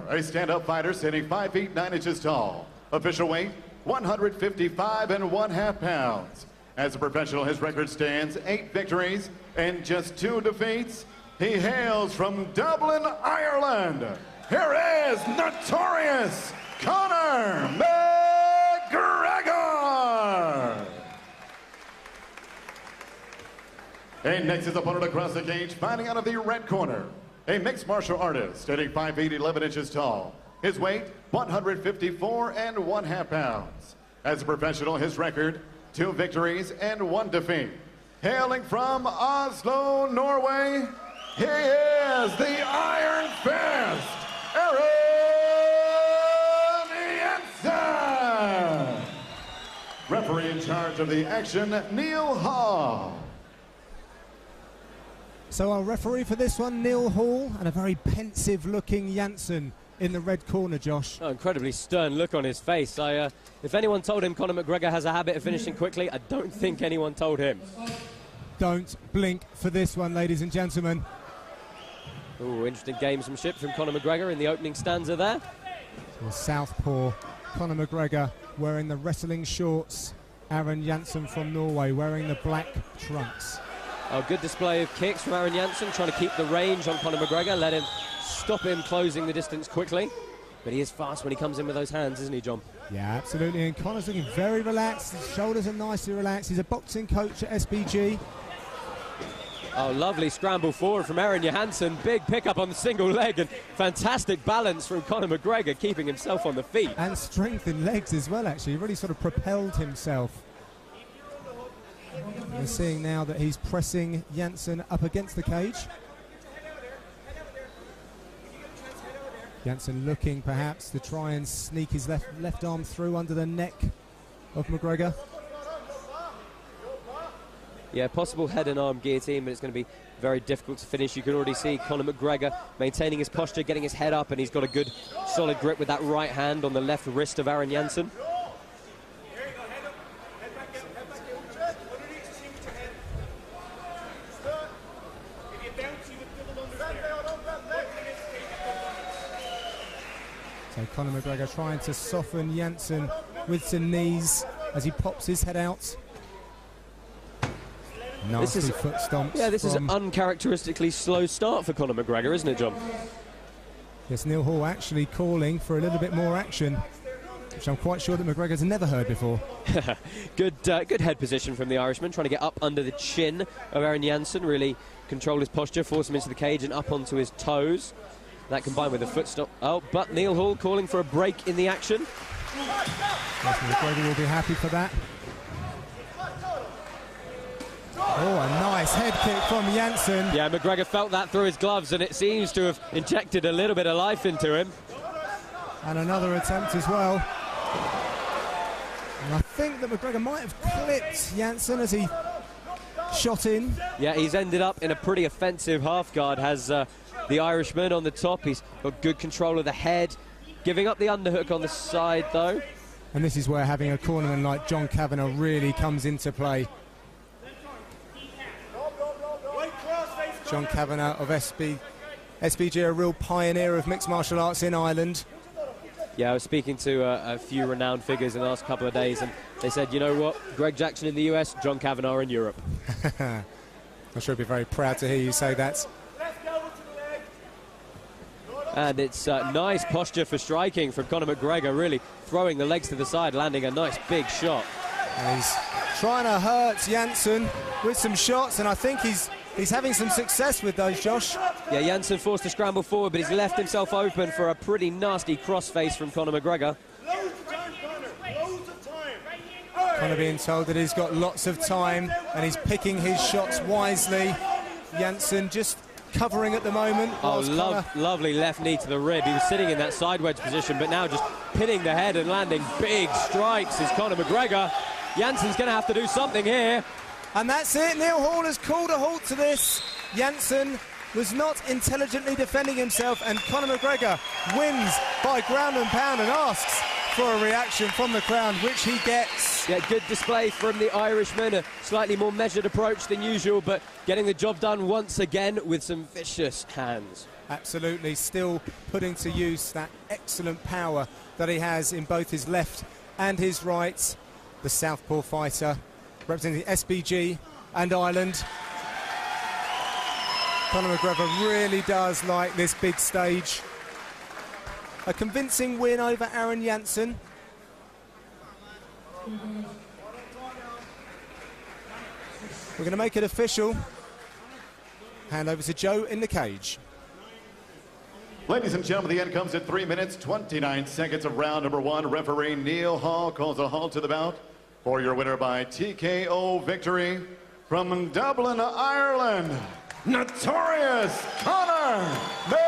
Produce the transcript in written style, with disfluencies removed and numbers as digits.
a stand-up fighter standing 5 feet 9 inches tall. Official weight, 155 1/2 pounds. As a professional, his record stands 8 victories and just 2 defeats. He hails from Dublin, Ireland. Here is notorious Conor McGregor. And next his opponent across the cage, fighting out of the red corner, a mixed martial artist standing 5 feet 11 inches tall. His weight, 154 1/2 pounds. As a professional, his record, 2 victories and 1 defeat. Hailing from Oslo, Norway, he is the Iron Fist, Jahnsen. Referee in charge of the action, Neil Hall. So our referee for this one, Neil Hall, and a very pensive-looking Jahnsen in the red corner, Josh. Oh, incredibly stern look on his face. If anyone told him Conor McGregor has a habit of finishing quickly, I don't think anyone told him. Don't blink for this one, ladies and gentlemen. Oh, interesting gamesmanship from Conor McGregor in the opening stanza there. So southpaw Conor McGregor wearing the wrestling shorts. Aaron Jahnsen from Norway wearing the black trunks. Oh, good display of kicks from Aaron Jahnsen, trying to keep the range on Conor McGregor, stop him closing the distance quickly. But he is fast when he comes in with those hands, isn't he, John? Yeah, absolutely. And Conor's looking very relaxed. His shoulders are nicely relaxed. He's a boxing coach at SBG. Oh, lovely scramble forward from Aaron Jahnsen. Big pickup on the single leg and fantastic balance from Conor McGregor, keeping himself on the feet. And strength in legs as well, actually. He really sort of propelled himself. We're seeing now that he's pressing Jahnsen up against the cage. Jahnsen looking perhaps to try and sneak his left arm through under the neck of McGregor. Yeah, possible head and arm guillotine, but it's going to be very difficult to finish. You can already see Conor McGregor maintaining his posture, getting his head up, and he's got a good solid grip with that right hand on the left wrist of Aaron Jahnsen. So Conor McGregor trying to soften Jahnsen with some knees as he pops his head out. Nasty foot stomps. Yeah, this is an uncharacteristically slow start for Conor McGregor, isn't it, John? Yes, Neil Hall actually calling for a little bit more action, which I'm quite sure that McGregor's never heard before. Good head position from the Irishman, trying to get up under the chin of Aaron Jahnsen, really control his posture, force him into the cage and up onto his toes. That combined with the foot stomp. Oh, but Neil Hall calling for a break in the action. Yes, McGregor will be happy for that. Oh, a nice head kick from Jahnsen. Yeah, McGregor felt that through his gloves, and it seems to have injected a little bit of life into him. And another attempt as well. And I think that McGregor might have clipped Jahnsen as he shot in. Yeah, he's ended up in a pretty offensive half guard, has the Irishman on the top. He's got good control of the head, giving up the underhook on the side, though. And this is where having a cornerman like John Kavanagh really comes into play. John Kavanagh of SBG, a real pioneer of mixed martial arts in Ireland. Yeah, I was speaking to a few renowned figures in the last couple of days, and they said, you know what, Greg Jackson in the US, John Kavanagh in Europe. I'm sure he'd be very proud to hear you say that. And it's nice posture for striking from Conor McGregor, really throwing the legs to the side, landing a nice big shot. And he's trying to hurt Jahnsen with some shots, and I think he's having some success with those, Josh. Yeah, Jahnsen forced to scramble forward, but he's left himself open for a pretty nasty crossface from Conor McGregor. Conor being told that he's got lots of time, and he's picking his shots wisely. Jahnsen just covering at the moment. Oh, lovely left knee to the rib. He was sitting in that side wedge position, but now just pinning the head and landing big strikes is Conor McGregor. Jahnsen's going to have to do something here. And that's it. Neil Hall has called a halt to this. Jahnsen was not intelligently defending himself, and Conor McGregor wins by ground and pound and asks for a reaction from the crowd, which he gets. Yeah, good display from the Irishman, a slightly more measured approach than usual, but getting the job done once again with some vicious hands. Absolutely, still putting to use that excellent power that he has in both his left and his right. The southpaw fighter representing SBG and Ireland. Conor McGregor really does like this big stage. A convincing win over Aaron Jahnsen. We're going to make it official. Hand over to Joe in the cage. Ladies and gentlemen, the end comes at 3 minutes, 29 seconds of round number 1. Referee Neil Hall calls a halt to the bout for your winner by TKO victory from Dublin, Ireland, Notorious Conor McGregor.